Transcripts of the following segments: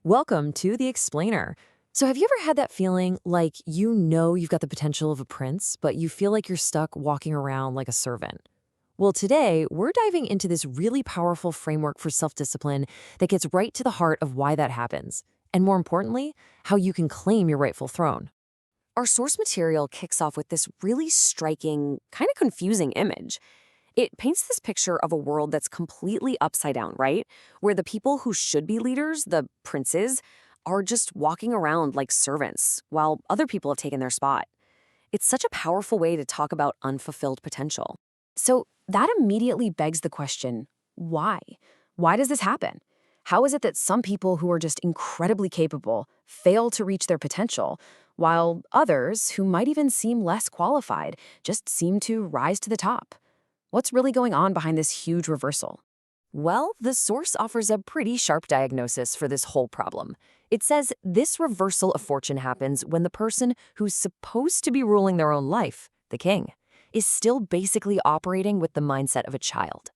Welcome to The Explainer. So, have you ever had that feeling like you know you've got the potential of a prince, but you feel like you're stuck walking around like a servant? Well, today we're diving into this really powerful framework for self discipline that gets right to the heart of why that happens, and more importantly, how you can claim your rightful throne. Our source material kicks off with this really striking, kind of confusing image. It paints this picture of a world that's completely upside down, right? Where the people who should be leaders, the princes, are just walking around like servants, while other people have taken their spot. It's such a powerful way to talk about unfulfilled potential. So that immediately begs the question, why? Why does this happen? How is it that some people who are just incredibly capable fail to reach their potential, while others, who might even seem less qualified, just seem to rise to the top? What's really going on behind this huge reversal? Well, the source offers a pretty sharp diagnosis for this whole problem. It says this reversal of fortune happens when the person who's supposed to be ruling their own life, the king, is still basically operating with the mindset of a child.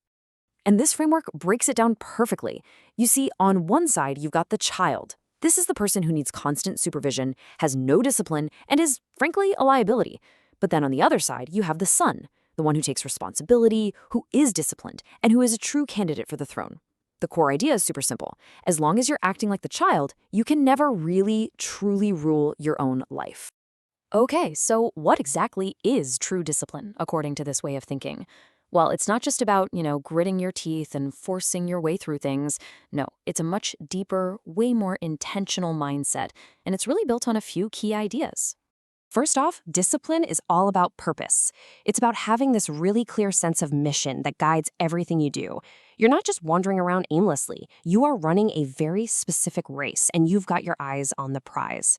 And this framework breaks it down perfectly. You see, on one side, you've got the child. This is the person who needs constant supervision, has no discipline, and is, frankly, a liability. But then on the other side, you have the son, the one who takes responsibility, who is disciplined, and who is a true candidate for the throne. The core idea is super simple. As long as you're acting like the child, you can never really, truly rule your own life. Okay, so what exactly is true discipline, according to this way of thinking? Well, it's not just about, gritting your teeth and forcing your way through things. No, it's a much deeper, way more intentional mindset, and it's really built on a few key ideas. First off, discipline is all about purpose. It's about having this really clear sense of mission that guides everything you do. You're not just wandering around aimlessly. You are running a very specific race, and you've got your eyes on the prize.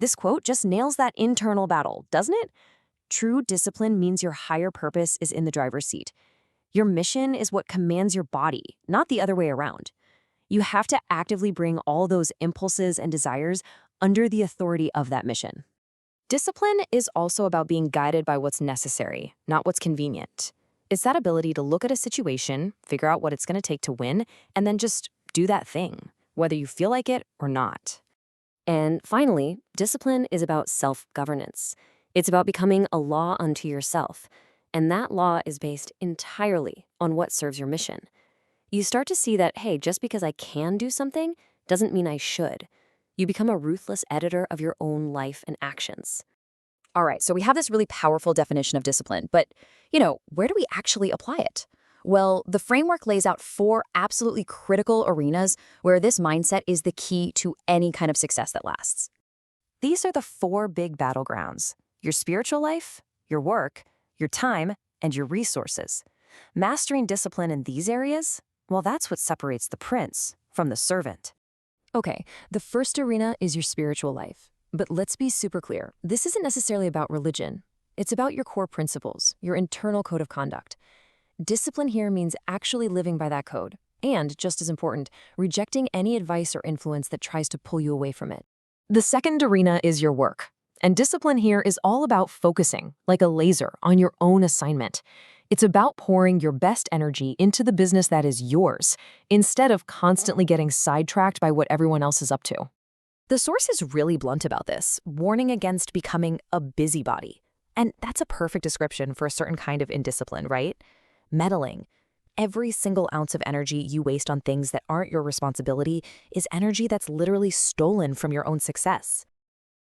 This quote just nails that internal battle, doesn't it? True discipline means your higher purpose is in the driver's seat. Your mission is what commands your body, not the other way around. You have to actively bring all those impulses and desires under the authority of that mission. Discipline is also about being guided by what's necessary, not what's convenient. It's that ability to look at a situation, figure out what it's going to take to win, and then just do that thing, whether you feel like it or not. And finally, discipline is about self-governance. It's about becoming a law unto yourself, and that law is based entirely on what serves your mission. You start to see that, hey, just because I can do something doesn't mean I should. You become a ruthless editor of your own life and actions. All right, so we have this really powerful definition of discipline, but, where do we actually apply it? Well, the framework lays out 4 absolutely critical arenas where this mindset is the key to any kind of success that lasts. These are the 4 big battlegrounds: your spiritual life, your work, your time, and your resources. Mastering discipline in these areas, well, that's what separates the prince from the servant. Okay, the first arena is your spiritual life. But let's be super clear. This isn't necessarily about religion. It's about your core principles, your internal code of conduct. Discipline here means actually living by that code, and, just as important, rejecting any advice or influence that tries to pull you away from it. The second arena is your work. And discipline here is all about focusing, like a laser, on your own assignment. It's about pouring your best energy into the business that is yours, instead of constantly getting sidetracked by what everyone else is up to. The source is really blunt about this, warning against becoming a busybody. And that's a perfect description for a certain kind of indiscipline, right? Meddling. Every single ounce of energy you waste on things that aren't your responsibility is energy that's literally stolen from your own success.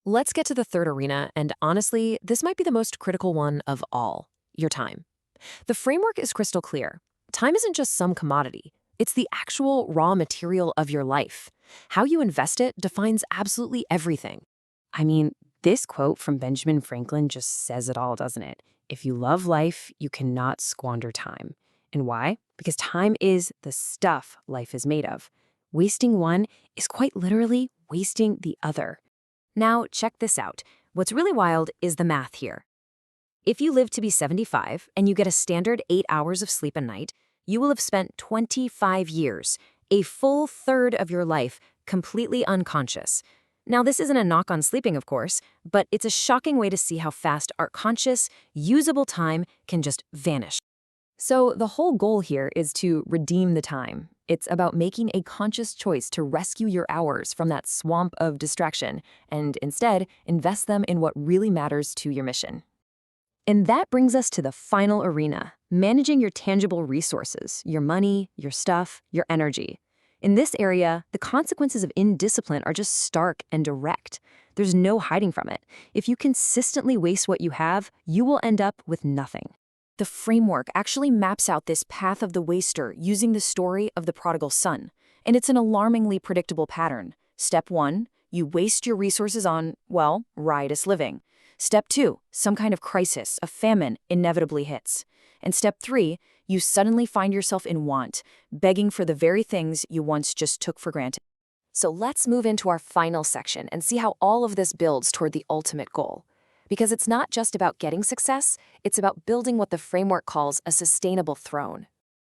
Let's get to the third arena, and honestly, this might be the most critical one of all: your time. The framework is crystal clear. Time isn't just some commodity. It's the actual raw material of your life. How you invest it defines absolutely everything. I mean, this quote from Benjamin Franklin just says it all, doesn't it? If you love life, you cannot squander time. And why? Because time is the stuff life is made of. Wasting one is quite literally wasting the other. Now, check this out. What's really wild is the math here. If you live to be 75 and you get a standard 8 hours of sleep a night, you will have spent 25 years, a full third of your life, completely unconscious. Now, this isn't a knock on sleeping, of course, but it's a shocking way to see how fast our conscious, usable time can just vanish. So the whole goal here is to redeem the time. It's about making a conscious choice to rescue your hours from that swamp of distraction and instead invest them in what really matters to your mission. And that brings us to the final arena, managing your tangible resources, your money, your stuff, your energy. In this area, the consequences of indiscipline are just stark and direct. There's no hiding from it. If you consistently waste what you have, you will end up with nothing. The framework actually maps out this path of the waster using the story of the prodigal son. And it's an alarmingly predictable pattern. Step 1, you waste your resources on, well, riotous living. Step 2, some kind of crisis, a famine, inevitably hits. And step 3, you suddenly find yourself in want, begging for the very things you once just took for granted. So let's move into our final section and see how all of this builds toward the ultimate goal. Because it's not just about getting success, it's about building what the framework calls a sustainable throne.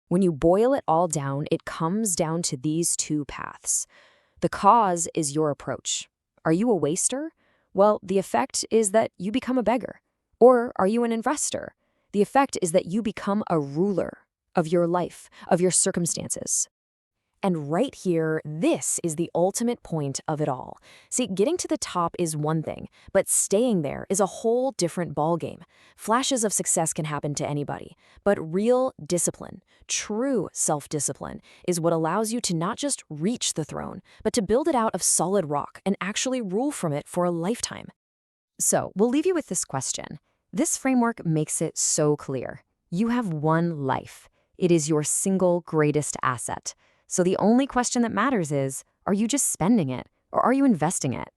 When you boil it all down, it comes down to these two paths. The cause is your approach. Are you a waster? Well, the effect is that you become a beggar. Or are you an investor? The effect is that you become a ruler of your life, of your circumstances. And right here, this is the ultimate point of it all. See, getting to the top is one thing, but staying there is a whole different ballgame. Flashes of success can happen to anybody, but real discipline, true self-discipline, is what allows you to not just reach the throne, but to build it out of solid rock and actually rule from it for a lifetime. So, we'll leave you with this question. This framework makes it so clear. You have one life. It is your single greatest asset. So the only question that matters is, are you just spending it, or are you investing it?